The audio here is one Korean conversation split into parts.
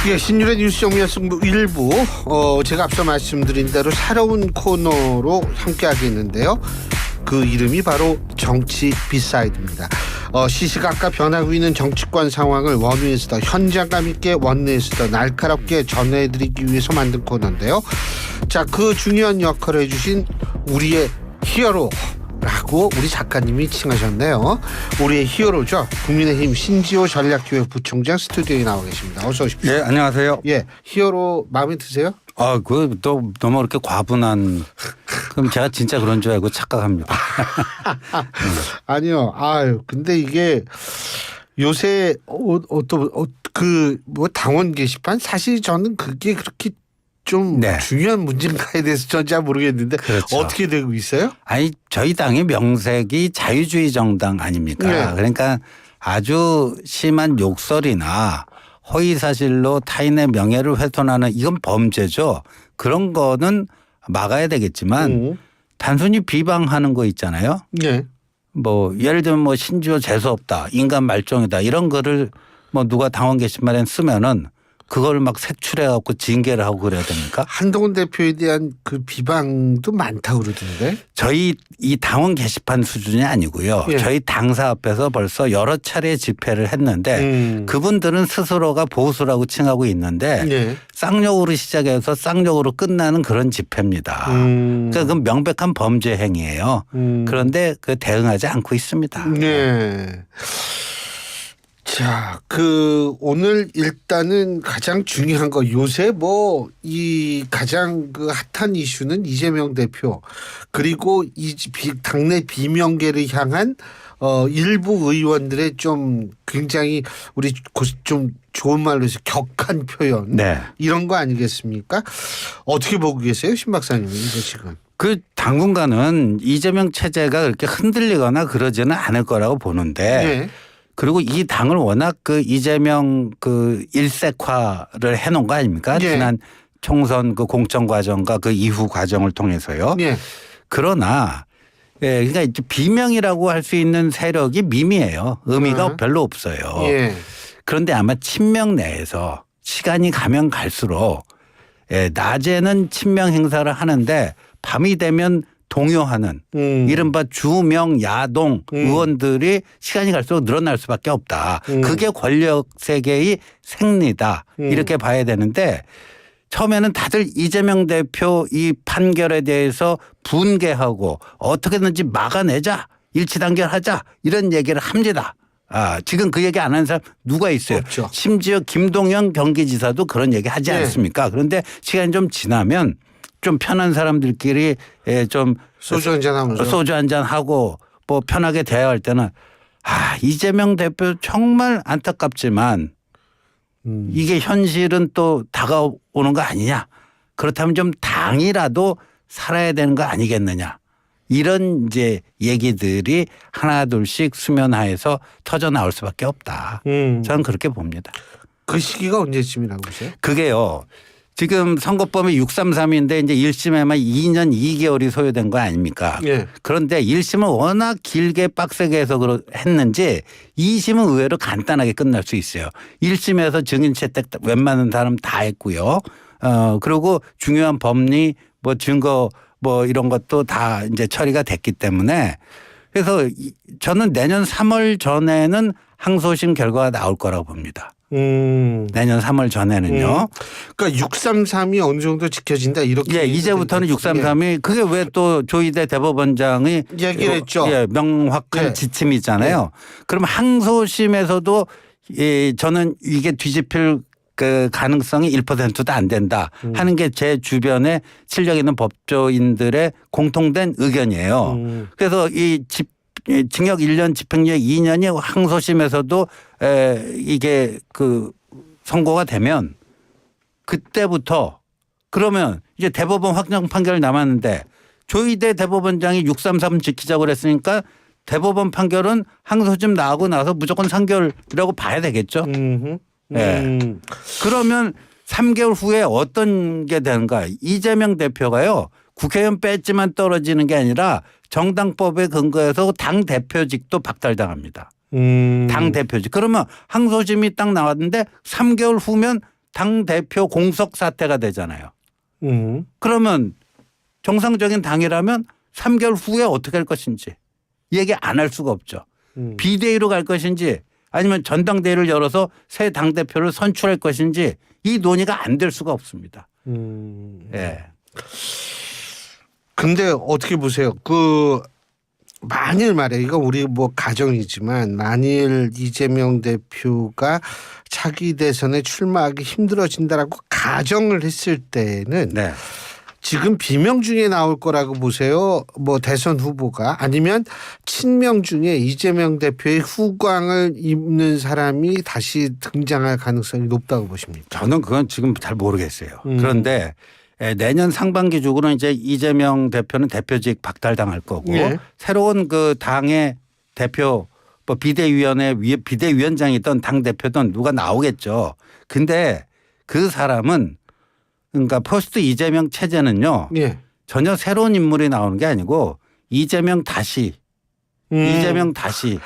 예, 신율의 뉴스 정리의 승부 일부 제가 앞서 말씀드린 대로 새로운 코너로 함께하겠는데요. 그 이름이 바로 정치 비사이드입니다. 시시각각 변하고 있는 정치권 상황을 원위에서 더 현장감 있게, 원내에서 더 날카롭게 전해드리기 위해서 만든 코너인데요. 자, 그 중요한 역할을 해주신 우리의 히어로라고 우리 작가님이 칭하셨네요. 우리의 히어로죠. 국민의힘 신지호 전략기획부총장 스튜디오에 나와 계십니다. 어서 오십시오. 네, 안녕하세요. 예, 히어로 마음에 드세요? 또 너무 그렇게 과분한. 그럼 제가 진짜 그런 줄 알고 착각합니다. 아니요. 근데 이게 요새 당원 게시판 사실 저는 그게 그렇게 좀 중요한 문제인가에 대해서 전 잘 모르겠는데 그렇죠. 어떻게 되고 있어요? 아니, 저희 당의 명색이 자유주의 정당 아닙니까? 네. 그러니까 아주 심한 욕설이나 허위사실로 타인의 명예를 훼손하는 이건 범죄죠. 그런 거는 막아야 되겠지만 단순히 비방하는 거 있잖아요. 네. 뭐 예를 들면 뭐 신지호 재수없다, 인간 말종이다 이런 거를 뭐 누가 당원 게시판에 쓰면은 그걸 막 색출해 갖고 징계를 하고 그래야 됩니까? 한동훈 대표에 대한 그 비방도 많다고 그러던데. 저희 이 당원 게시판 수준이 아니고요. 예. 저희 당사 앞에서 벌써 여러 차례 집회를 했는데 그분들은 스스로가 보수라고 칭하고 있는데 예. 쌍욕으로 시작해서 쌍욕으로 끝나는 그런 집회입니다. 그러니까 그건 명백한 범죄 행위예요. 그런데 그 대응하지 않고 있습니다. 네. 자, 오늘 일단은 가장 중요한 거 요새 이 가장 핫한 이슈는 이재명 대표 그리고 당내 비명계를 향한 일부 의원들의 좀 굉장히 우리 좀 좋은 말로 해서 격한 표현 이런 거 아니겠습니까? 어떻게 보고 계세요, 신 박사님 이거 지금? 당분간은 이재명 체제가 그렇게 흔들리거나 그러지는 않을 거라고 보는데. 네. 그리고 이 당을 워낙 이재명 일색화를 해놓은 거 아닙니까? 예. 지난 총선 공천 과정과 그 이후 과정을 통해서요. 예. 그러나 그러니까 이제 비명이라고 할 수 있는 세력이 미미해요. 의미가 별로 없어요. 예. 그런데 아마 친명 내에서 시간이 가면 갈수록 낮에는 친명 행사를 하는데 밤이 되면 동요하는 이른바 주명 야동 의원들이 시간이 갈수록 늘어날 수밖에 없다. 그게 권력 세계의 생리다. 이렇게 봐야 되는데 처음에는 다들 이재명 대표 이 판결에 대해서 분개하고 어떻게든지 막아내자. 일치단결하자. 이런 얘기를 합니다. 지금 그 얘기 안 하는 사람 누가 있어요? 없죠. 심지어 김동연 경기지사도 그런 얘기 하지 않습니까? 그런데 시간이 좀 지나면 좀 편한 사람들끼리 좀 소주 한잔 하면서 소주 한잔 하고 뭐 편하게 대화할 때는 이재명 대표 정말 안타깝지만 이게 현실은 또 다가오는 거 아니냐. 그렇다면 좀 당이라도 살아야 되는 거 아니겠느냐. 이런 이제 얘기들이 하나둘씩 수면하에서 터져 나올 수밖에 없다. 저는 그렇게 봅니다. 그 시기가 언제쯤이라고 보세요? 그게요. 지금 선거법이 633인데 이제 1심에만 2년 2개월이 소요된 거 아닙니까? 예. 그런데 1심은 워낙 길게 빡세게 해서 했는지 2심은 의외로 간단하게 끝날 수 있어요. 1심에서 증인 채택 웬만한 사람 다 했고요. 그리고 중요한 법리 증거 이런 것도 다 이제 처리가 됐기 때문에 그래서 저는 내년 3월 전에는 항소심 결과가 나올 거라고 봅니다. 내년 3월 전에는요. 그러니까 633이 어느 정도 지켜진다 이렇게. 예, 이제부터는 633이 그게 왜 또 조희대 대법원장이 얘기를 했죠. 명확한 지침이잖아요. 그럼 항소심에서도 저는 이게 뒤집힐 가능성이 1%도 안 된다 하는 게 제 주변에 실력 있는 법조인들의 공통된 의견이에요. 그래서 징역 1년 집행유예 2년이 항소심에서도 이게 선고가 되면 그때부터 그러면 이제 대법원 확정 판결 남았는데 조희대 대법원장이 633 지키자고 그랬으니까 대법원 판결은 항소심 나오고 나서 무조건 상결이라고 봐야 되겠죠. 그러면 3개월 후에 어떤 게 되는가. 이재명 대표가요. 국회의원 뺐지만 떨어지는 게 아니라 정당법에 근거해서 당 대표직도 박탈당합니다. 당 대표직. 그러면 항소심이 딱 나왔는데 3개월 후면 당 대표 공석 사퇴가 되잖아요. 그러면 정상적인 당이라면 3개월 후에 어떻게 할 것인지 얘기 안 할 수가 없죠. 비대위로 갈 것인지 아니면 전당대회를 열어서 새 당대표를 선출할 것인지 이 논의가 안 될 수가 없습니다. 예. 근데 어떻게 보세요? 만일 말이에요. 이거 우리 뭐 가정이지만 만일 이재명 대표가 차기 대선에 출마하기 힘들어진다라고 가정을 했을 때는 네. 지금 비명 중에 나올 거라고 보세요. 뭐 대선 후보가 아니면 친명 중에 이재명 대표의 후광을 입는 사람이 다시 등장할 가능성이 높다고 보십니까? 저는 그건 지금 잘 모르겠어요. 그런데 내년 상반기 중으로 이제 이재명 대표는 대표직 박탈당할 거고 예. 새로운 그 당의 대표 뭐 비대위원장이든 당 대표든 누가 나오겠죠. 근데 그 사람은 그러니까 포스트 이재명 체제는요. 예. 전혀 새로운 인물이 나오는 게 아니고 이재명 다시 다시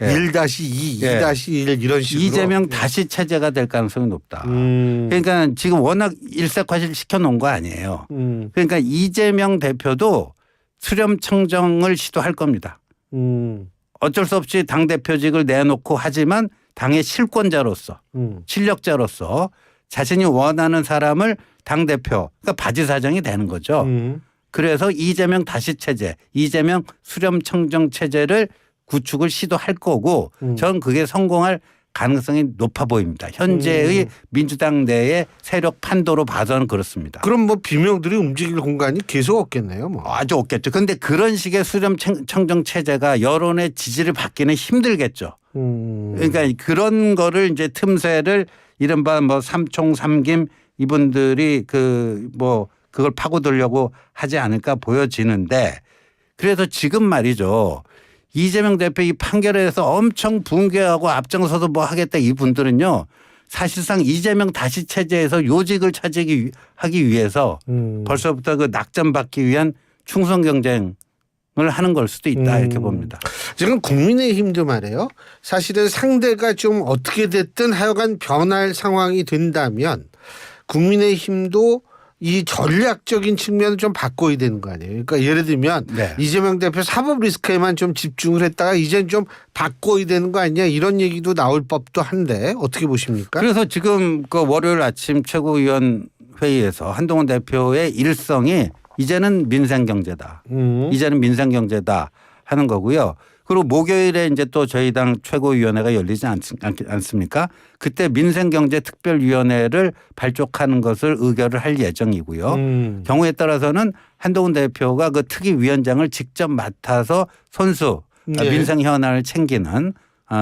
예. 1-2, 예. 2-1 이런 식으로 이재명 다시 체제가 될 가능성이 높다. 그러니까 지금 워낙 일색화실 시켜놓은 거 아니에요. 그러니까 이재명 대표도 수렴 청정을 시도할 겁니다. 어쩔 수 없이 당대표직을 내놓고 하지만 당의 실권자로서 실력자로서 자신이 원하는 사람을 당대표 그러니까 바지사장이 되는 거죠. 그래서 이재명 다시 체제 이재명 수렴 청정 체제를 구축을 시도할 거고 저는 그게 성공할 가능성이 높아 보입니다. 현재의 민주당 내의 세력 판도로 봐서는 그렇습니다. 그럼 뭐 비명들이 움직일 공간이 계속 없겠네요. 뭐. 아주 없겠죠. 그런데 그런 식의 수렴 청정 체제가 여론의 지지를 받기는 힘들겠죠. 그러니까 그런 거를 이제 틈새를 이른바 뭐 삼총 삼김 이분들이 그걸 파고들려고 하지 않을까 보여지는데 그래서 지금 말이죠. 이재명 대표 이 판결에서 엄청 붕괴하고 앞장서서 뭐 하겠다 이분들은요. 사실상 이재명 다시 체제에서 요직을 하기 위해서 벌써부터 그 낙점받기 위한 충성 경쟁을 하는 걸 수도 있다 이렇게 봅니다. 지금 국민의힘도 말이에요. 사실은 상대가 좀 어떻게 됐든 하여간 변할 상황이 된다면 국민의힘도 이 전략적인 측면을 좀 바꿔야 되는 거 아니에요. 그러니까 예를 들면 네. 이재명 대표 사법 리스크에만 좀 집중을 했다가 이제는 좀 바꿔야 되는 거 아니냐 이런 얘기도 나올 법도 한데 어떻게 보십니까? 그래서 지금 그 월요일 아침 최고위원 회의에서 한동훈 대표의 일성이 이제는 민생경제다. 이제는 민생경제다 하는 거고요. 그리고 목요일에 이제 또 저희 당 최고위원회가 열리지 않습니까? 그때 민생경제특별위원회를 발족하는 것을 의결을 할 예정이고요. 경우에 따라서는 한동훈 대표가 그 특위위원장을 직접 맡아서 손수 네. 민생 현안을 챙기는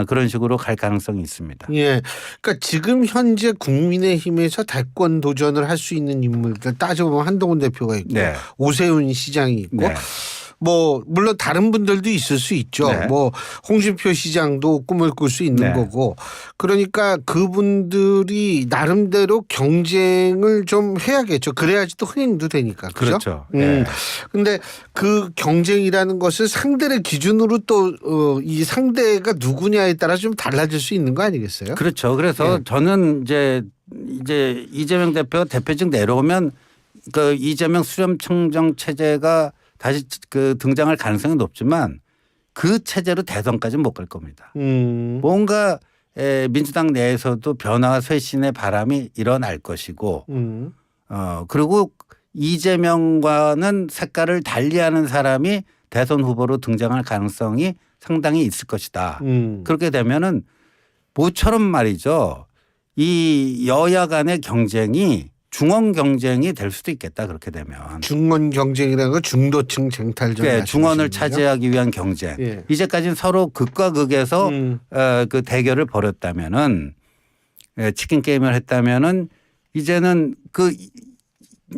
그런 식으로 갈 가능성이 있습니다. 예. 그러니까 지금 현재 국민의힘에서 대권 도전을 할 수 있는 인물들 따져보면 한동훈 대표가 있고 네. 오세훈 시장이 있고 네. 뭐 물론 다른 분들도 있을 수 있죠. 네. 뭐 홍준표 시장도 꿈을 꿀 수 있는 네. 거고 그러니까 그분들이 나름대로 경쟁을 좀 해야겠죠. 그래야지 또 흥행도 되니까. 그렇죠. 네. 근데 그 경쟁이라는 것을 상대를 기준으로 또 이 상대가 누구냐에 따라 좀 달라질 수 있는 거 아니겠어요? 그렇죠. 그래서 네. 저는 이제 이재명 대표 대표직 내려오면 그 이재명 수렴 청정 체제가 다시 그 등장할 가능성이 높지만 그 체제로 대선까지는 못 갈 겁니다. 뭔가 민주당 내에서도 변화와 쇄신의 바람이 일어날 것이고 그리고 이재명과는 색깔을 달리하는 사람이 대선 후보로 등장할 가능성이 상당히 있을 것이다. 그렇게 되면은 모처럼 말이죠. 이 여야 간의 경쟁이 중원 경쟁이 될 수도 있겠다. 그렇게 되면. 중원 경쟁이라는 건 중도층 쟁탈전. 네, 중원을 차지하기 위한 경쟁. 예. 이제까지는 서로 극과 극에서 그 대결을 벌였다면은 치킨 게임을 했다면은 이제는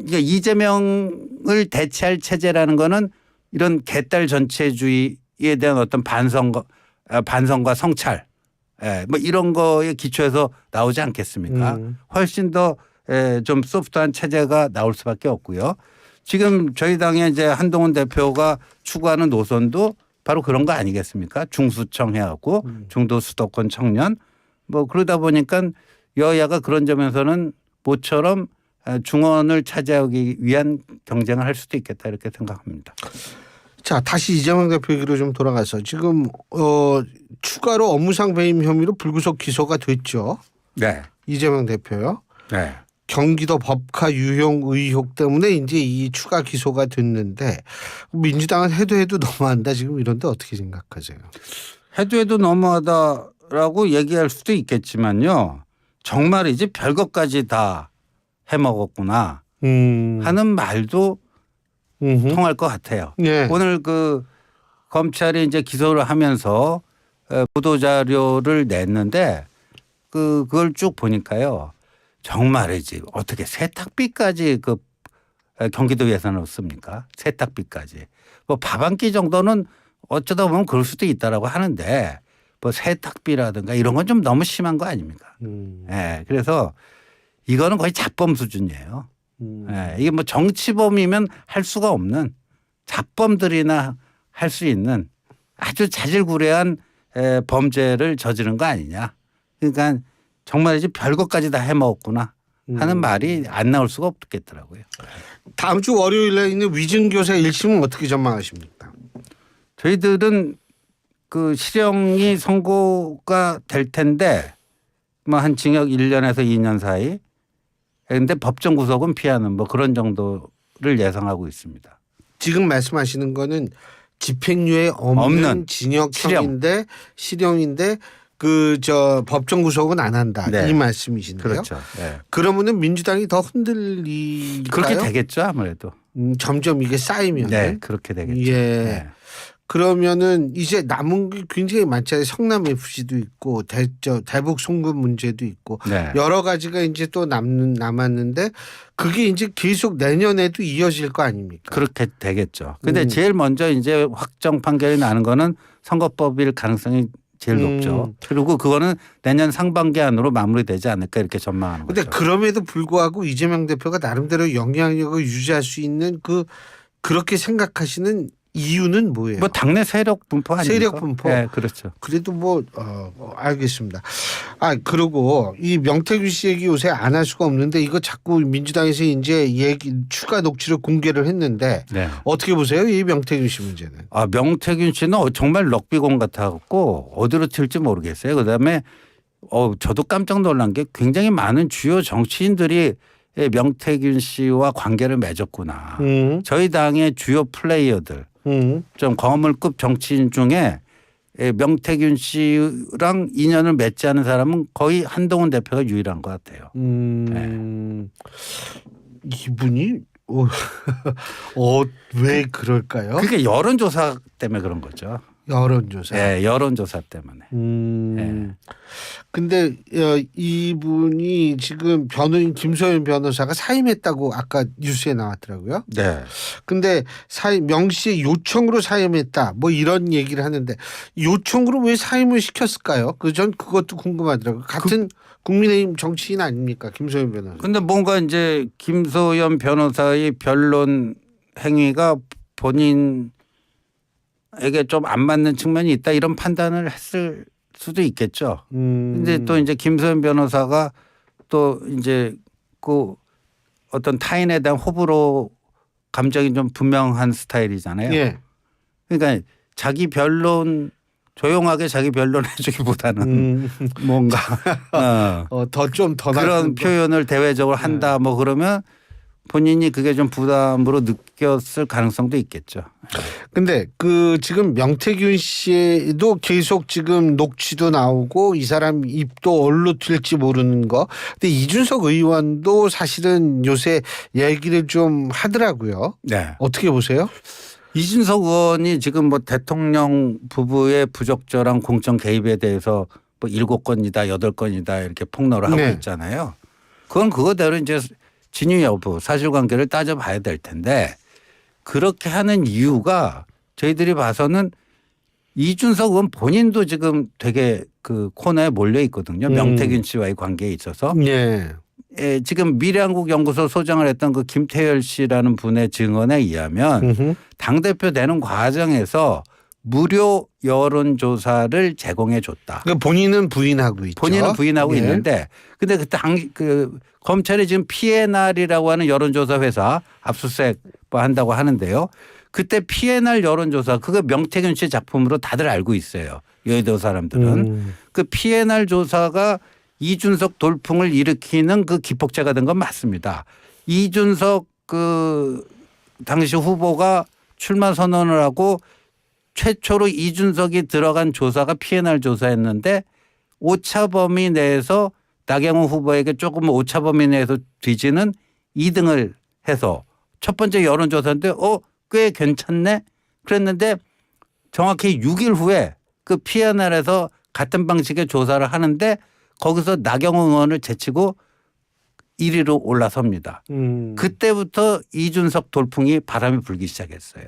이재명을 대체할 체제라는 거는 이런 개딸 전체주의에 대한 어떤 반성과 성찰 뭐 이런 거에 기초해서 나오지 않겠습니까? 훨씬 더 좀 소프트한 체제가 나올 수밖에 없고요. 지금 저희 당의 이제 한동훈 대표가 추구하는 노선도 바로 그런 거 아니겠습니까? 중수청 해하고 중도 수도권 청년 뭐 그러다 보니까 여야가 그런 점에서는 모처럼 중원을 차지하기 위한 경쟁을 할 수도 있겠다 이렇게 생각합니다. 자, 다시 이재명 대표 얘기로 좀 돌아가서 지금 추가로 업무상 배임 혐의로 불구속 기소가 됐죠. 네. 이재명 대표요. 네. 경기도 법카 유용 의혹 때문에 이제 이 추가 기소가 됐는데 민주당은 해도 너무한다 지금 이런데 어떻게 생각하세요? 해도 너무하다라고 얘기할 수도 있겠지만요. 정말이지 별것까지 다 해먹었구나 하는 말도 통할 것 같아요. 네. 오늘 그 검찰이 이제 기소를 하면서 보도 자료를 냈는데 그걸 쭉 보니까요. 정말이지 어떻게 세탁비까지 그 경기도 예산을 넣습니까? 세탁비까지. 뭐 밥 한 끼 정도는 어쩌다 보면 그럴 수도 있다라고 하는데 뭐 세탁비라든가 이런 건 좀 너무 심한 거 아닙니까? 네, 그래서 이거는 거의 자범 수준이에요. 네, 이게 뭐 정치범이면 할 수가 없는 자범들이나 할 수 있는 아주 자질구레한 범죄를 저지른 거 아니냐. 그러니까 정말 이제 별것까지 다 해먹었구나 하는 말이 안 나올 수가 없겠더라고요. 다음 주 월요일에 있는 위증교사 1심은 어떻게 전망하십니까? 저희들은 그 실형이 선고가 될 텐데 뭐 한 징역 1년에서 2년 사이. 그런데 법정 구속은 피하는 뭐 그런 정도를 예상하고 있습니다. 지금 말씀하시는 거는 집행유예 없는 징역형인데 실형인데 법정 구속은 안 한다. 네. 이 말씀이신데요. 그렇죠. 네. 그러면은 민주당이 더 흔들릴까요? 그렇게 되겠죠 아무래도. 점점 이게 쌓이면. 네, 그렇게 되겠죠. 예. 네. 그러면은 이제 남은 게 굉장히 많잖아요. 성남 FC도 있고 대북 송금 문제도 있고 네. 여러 가지가 이제 또 남았는데 그게 이제 계속 내년에도 이어질 거 아닙니까? 그렇게 되겠죠. 근데 제일 먼저 이제 확정 판결이 나는 거는 선거법일 가능성이 제일 높죠. 그리고 그거는 내년 상반기 안으로 마무리되지 않을까 이렇게 전망하는 거죠. 근데 그럼에도 불구하고 이재명 대표가 나름대로 영향력을 유지할 수 있는 그렇게 생각하시는 이유는 뭐예요? 뭐 당내 세력 분포 아닙니까? 세력 분포. 네, 그렇죠. 그래도 알겠습니다. 그리고 이 명태균 씨 얘기 요새 안 할 수가 없는데 이거 자꾸 민주당에서 이제 추가 녹취를 공개를 했는데 네. 어떻게 보세요? 이 명태균 씨 문제는. 명태균 씨는 정말 럭비공 같아갖고 어디로 튈지 모르겠어요. 그다음에 저도 깜짝 놀란 게 굉장히 많은 주요 정치인들이 명태균 씨와 관계를 맺었구나. 저희 당의 주요 플레이어들. 좀 거물급 정치인 중에 명태균 씨랑 인연을 맺지 않은 사람은 거의 한동훈 대표가 유일한 것 같아요. 네. 이분이 왜 그럴까요? 그게 여론조사 때문에 그런 거죠. 여론조사. 네, 여론조사 때문에. 네. 근데 이분이 지금 변호인 김소연 변호사가 사임했다고 아까 뉴스에 나왔더라고요. 네. 근데 명 씨의 요청으로 사임했다 뭐 이런 얘기를 하는데 요청으로 왜 사임을 시켰을까요? 전 그것도 궁금하더라고요. 같은 국민의힘 정치인 아닙니까? 김소연 변호사. 근데 뭔가 이제 김소연 변호사의 변론 행위가 본인에게 좀 안 맞는 측면이 있다 이런 판단을 했을 수도 있겠죠. 근데 또 이제 김소연 변호사가 또 이제 그 어떤 타인에 대한 호불호 감정이 좀 분명한 스타일이잖아요. 예. 그러니까 자기 변론 조용하게 자기 변론 해주기보다는 뭔가 더 그런 표현을 대외적으로 한다 뭐 그러면 본인이 그게 좀 부담으로 느꼈을 가능성도 있겠죠. 근데 지금 명태균 씨도 계속 지금 녹취도 나오고 이 사람 입도 얼로 튈지 모르는 거. 근데 이준석 의원도 사실은 요새 얘기를 좀 하더라고요. 네. 어떻게 보세요? 이준석 의원이 지금 뭐 대통령 부부의 부적절한 공천 개입에 대해서 뭐 7건이다 8건이다 이렇게 폭로를 하고 있잖아요. 그건 그거대로 이제 진위 여부 사실관계를 따져봐야 될 텐데 그렇게 하는 이유가 저희들이 봐서는 이준석 의원 본인도 지금 되게 그 코너에 몰려 있거든요. 명태균 씨와의 관계에 있어서. 네. 지금 미래한국연구소 소장을 했던 그 김태열 씨라는 분의 증언에 의하면 당대표 되는 과정에서 무료 여론조사를 제공해 줬다. 그러니까 본인은 부인하고 있죠. 본인은 부인하고 예. 있는데 근데 그 검찰이 지금 PNR이라고 하는 여론조사 회사 압수수색 뭐 한다고 하는데요. 그때 PNR 여론조사 그거 명태균 씨 작품으로 다들 알고 있어요. 여의도 사람들은. 그 PNR 조사가 이준석 돌풍을 일으키는 그 기폭제가 된 건 맞습니다. 이준석 그 당시 후보가 출마 선언을 하고 최초로 이준석이 들어간 조사가 PNR 조사였는데 오차 범위 내에서 나경원 후보에게 조금 오차 범위 내에서 뒤지는 2등을 해서 첫 번째 여론조사인데 꽤 괜찮네 그랬는데 정확히 6일 후에 그 PNR에서 같은 방식의 조사를 하는데 거기서 나경원 의원을 제치고 1위로 올라섭니다. 그때부터 이준석 돌풍이 바람이 불기 시작했어요.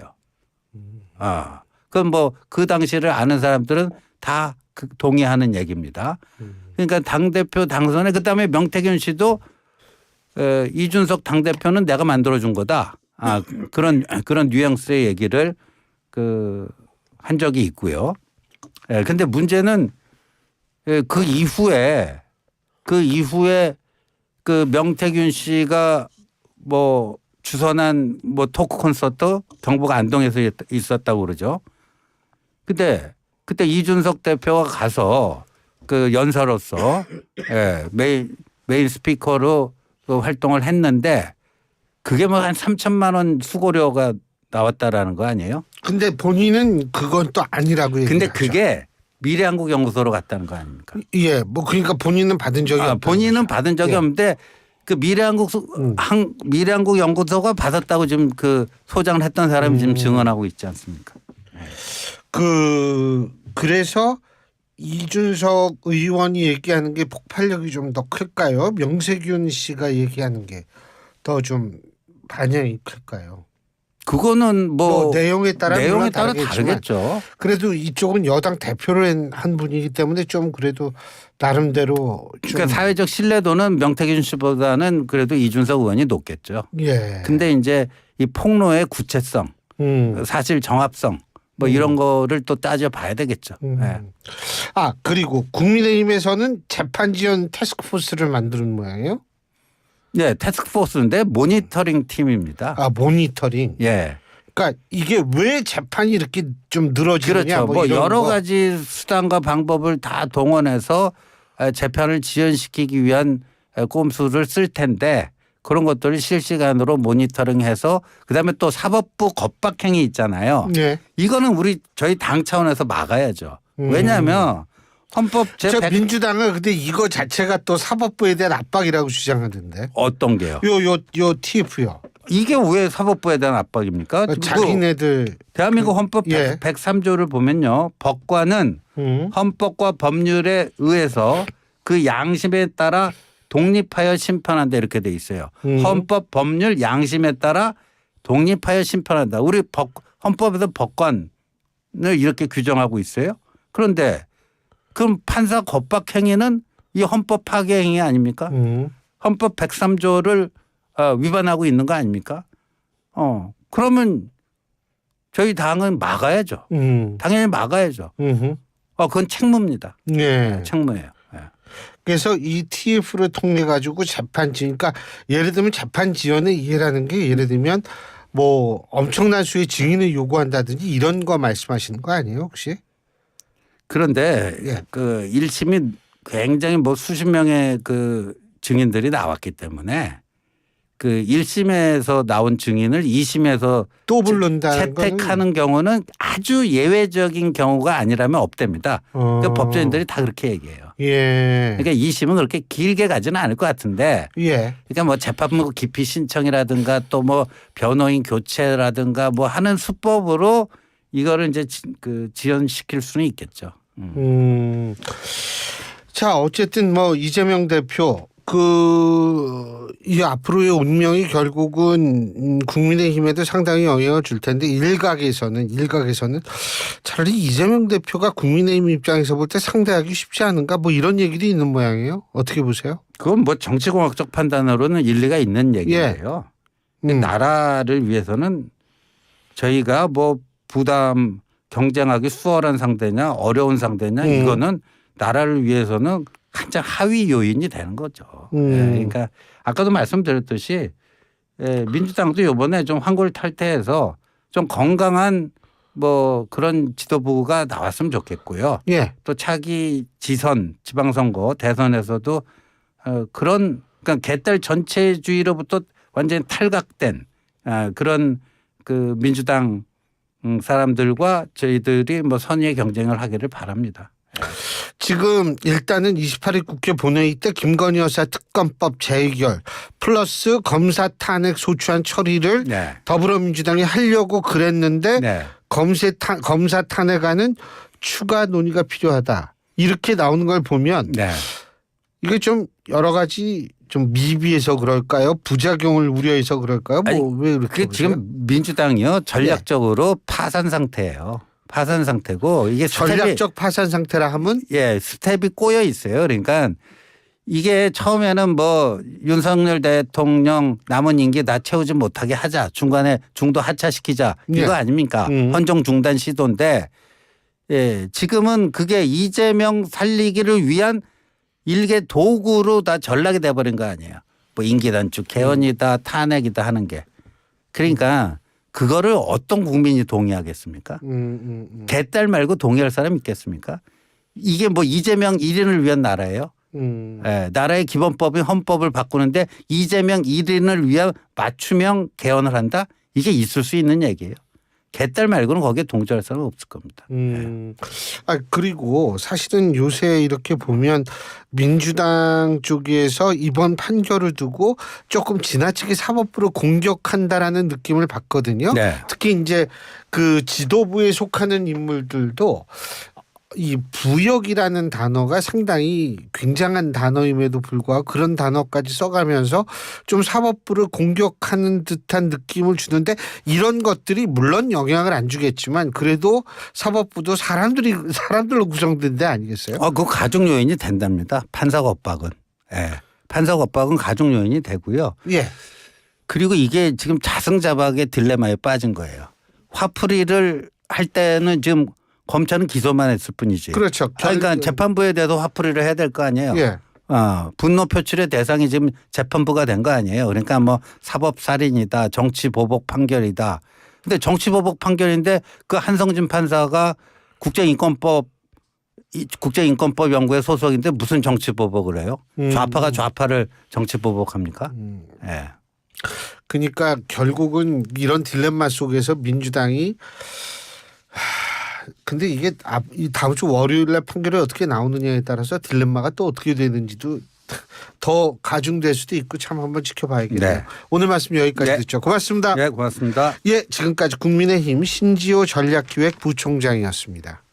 그건 뭐 그 당시를 아는 사람들은 다 동의하는 얘기입니다. 그러니까 당대표 당선에 그다음에 명태균 씨도 이준석 당대표는 내가 만들어준 거다. 그런 뉘앙스의 얘기를 한 적이 있고요. 근데 문제는 그 이후에 그 명태균 씨가 뭐 주선한 뭐 토크 콘서트 경북 안동에서 있었다고 그러죠. 그때 이준석 대표가 가서 그 연사로서 메인 스피커로 그 활동을 했는데 그게 뭐 한 3천만 원 수고료가 나왔다라는 거 아니에요? 근데 본인은 그건 또 아니라고 얘기하죠. 근데 그게 미래한국연구소로 갔다는 거 아닙니까? 예, 뭐 그러니까 본인은 받은 적이 없다. 본인은 받은 적이 없는데 그 미래한국연구소가 받았다고 지금 그 소장을 했던 사람이 지금 증언하고 있지 않습니까? 그래서 이준석 의원이 얘기하는 게 폭발력이 좀 더 클까요? 명세균 씨가 얘기하는 게 더 좀 반영이 클까요? 그거는 뭐 내용에 따라 다르겠죠. 그래도 이쪽은 여당 대표를 한 분이기 때문에 좀 그래도 나름대로 좀 그러니까 사회적 신뢰도는 명태균 씨보다는 그래도 이준석 의원이 높겠죠. 예. 근데 이제 이 폭로의 구체성, 사실 정합성 뭐 이런 거를 또 따져봐야 되겠죠. 네. 그리고 국민의힘에서는 재판 지원 태스크포스를 만드는 모양이에요? 네, 태스크포스인데 모니터링 팀입니다. 모니터링. 예. 그러니까 이게 왜 재판이 이렇게 좀 늘어지느냐? 그렇죠. 뭐 여러 가지 수단과 방법을 다 동원해서 재판을 지연시키기 위한 꼼수를 쓸 텐데 그런 것들을 실시간으로 모니터링해서 그다음에 또 사법부 겁박행위 있잖아요. 네. 이거는 저희 당 차원에서 막아야죠. 왜냐하면 헌법 민주당은 근데 이거 자체가 또 사법부에 대한 압박이라고 주장하던데. 어떤 게요? 요 TF요. 이게 왜 사법부에 대한 압박입니까? 자기네들 대한민국 헌법 103조를 보면요. 법관은 헌법과 법률에 의해서 그 양심에 따라 독립하여 심판한다 이렇게 돼 있어요. 헌법 법률 양심에 따라 독립하여 심판한다. 우리 헌법에서 법관을 이렇게 규정하고 있어요. 그런데 그럼 판사 겁박 행위는 이 헌법 파괴 행위 아닙니까? 헌법 103조를 위반하고 있는 거 아닙니까? 그러면 저희 당은 막아야죠. 당연히 막아야죠. 그건 책무입니다. 네. 책무예요. 네. 그래서 이 TF를 통해 가지고 재판 지원, 그러니까 예를 들면 재판 지원의 이해라는 게 예를 들면 뭐 엄청난 수의 증인을 요구한다든지 이런 거 말씀하시는 거 아니에요 혹시? 그런데 그 1심이 굉장히 뭐 수십 명의 그 증인들이 나왔기 때문에 그 1심에서 나온 증인을 2심에서 또 부른다는 채택하는 경우는 아주 예외적인 경우가 아니라면 없답니다. 그러니까 법조인들이 다 그렇게 얘기해요. 예. 그러니까 2심은 그렇게 길게 가지는 않을 것 같은데. 예. 그러니까 뭐 재판부 기피 신청이라든가 또 뭐 변호인 교체라든가 뭐 하는 수법으로 이거를 이제 지연시킬 수는 있겠죠. 자, 어쨌든 뭐 이재명 대표 이 앞으로의 운명이 결국은 국민의힘에도 상당히 영향을 줄 텐데 일각에서는 차라리 이재명 대표가 국민의힘 입장에서 볼 때 상대하기 쉽지 않은가 뭐 이런 얘기도 있는 모양이에요. 어떻게 보세요? 그건 뭐 정치공학적 판단으로는 일리가 있는 얘기예요. 나라를 위해서는 저희가 뭐 부담 경쟁하기 수월한 상대냐 어려운 상대냐 이거는 나라를 위해서는 한참 하위 요인이 되는 거죠. 그러니까 아까도 말씀드렸듯이 민주당도 이번에 좀 환골탈태해서 좀 건강한 뭐 그런 지도부가 나왔으면 좋겠고요. 예. 또 차기 지선 지방선거 대선에서도 그런 그러니까 개딸 전체주의로부터 완전히 탈각된 그런 그 민주당 사람들과 저희들이 뭐 선의의 경쟁을 하기를 바랍니다. 지금 일단은 28일 국회 본회의 때 김건희 여사 특검법 재의결 플러스 검사 탄핵 소추안 처리를 네. 더불어민주당이 하려고 그랬는데 네. 검사 탄핵안은 추가 논의가 필요하다. 이렇게 나오는 걸 보면 네. 이게 좀 여러 가지 좀 미비해서 그럴까요? 부작용을 우려해서 그럴까요? 뭐 왜 이렇게 지금 민주당이요 전략적으로 파산 상태예요. 파산 상태고 이게 전략적 파산 상태라 하면 스텝이 꼬여 있어요. 그러니까 이게 처음에는 뭐 윤석열 대통령 남은 임기 다 채우지 못하게 하자. 중간에 중도 하차시키자. 이거 아닙니까? 헌정 중단 시도인데 지금은 그게 이재명 살리기를 위한 일개 도구로 다 전락이 돼버린 거 아니에요. 뭐 임기 단축 개헌이다 탄핵이다 하는 게. 그러니까 그거를 어떤 국민이 동의하겠습니까? 개딸 말고 동의할 사람 있겠습니까? 이게 뭐 이재명 1인을 위한 나라예요. 나라의 기본법인 헌법을 바꾸는데 이재명 1인을 위한 맞춤형 개헌을 한다? 이게 있을 수 있는 얘기예요. 개딸 말고는 거기에 동조할 사람은 없을 겁니다. 그리고 사실은 요새 이렇게 보면 민주당 쪽에서 이번 판결을 두고 조금 지나치게 사법부를 공격한다라는 느낌을 받거든요. 네. 특히 이제 그 지도부에 속하는 인물들도 이 부역이라는 단어가 상당히 굉장한 단어임에도 불구하고 그런 단어까지 써가면서 좀 사법부를 공격하는 듯한 느낌을 주는데 이런 것들이 물론 영향을 안 주겠지만 그래도 사법부도 사람들로 구성된 데 아니겠어요? 그거 가중 요인이 된답니다. 판사가 엇박은. 판사가 엇박은 가중 요인이 되고요. 예. 그리고 이게 지금 자승자박의 딜레마에 빠진 거예요. 화풀이를 할 때는 지금 검찰은 기소만 했을 뿐이지. 그렇죠. 그러니까 재판부에 대해서 화풀이를 해야 될 거 아니에요. 예. 분노 표출의 대상이 지금 재판부가 된 거 아니에요. 그러니까 뭐 사법살인이다, 정치보복 판결이다. 근데 정치보복 판결인데 그 한성진 판사가 국제인권법 연구회 소속인데 무슨 정치보복을 해요? 좌파가 좌파를 정치보복합니까? 예. 그러니까 결국은 이런 딜레마 속에서 민주당이 근데 이게 다음 주 월요일날 판결이 어떻게 나오느냐에 따라서 딜레마가 또 어떻게 되는지도 더 가중될 수도 있고 참 한번 지켜봐야겠네요. 네. 오늘 말씀 여기까지 듣죠. 고맙습니다. 네, 고맙습니다. 예, 지금까지 국민의힘 신지호 전략기획 부총장이었습니다.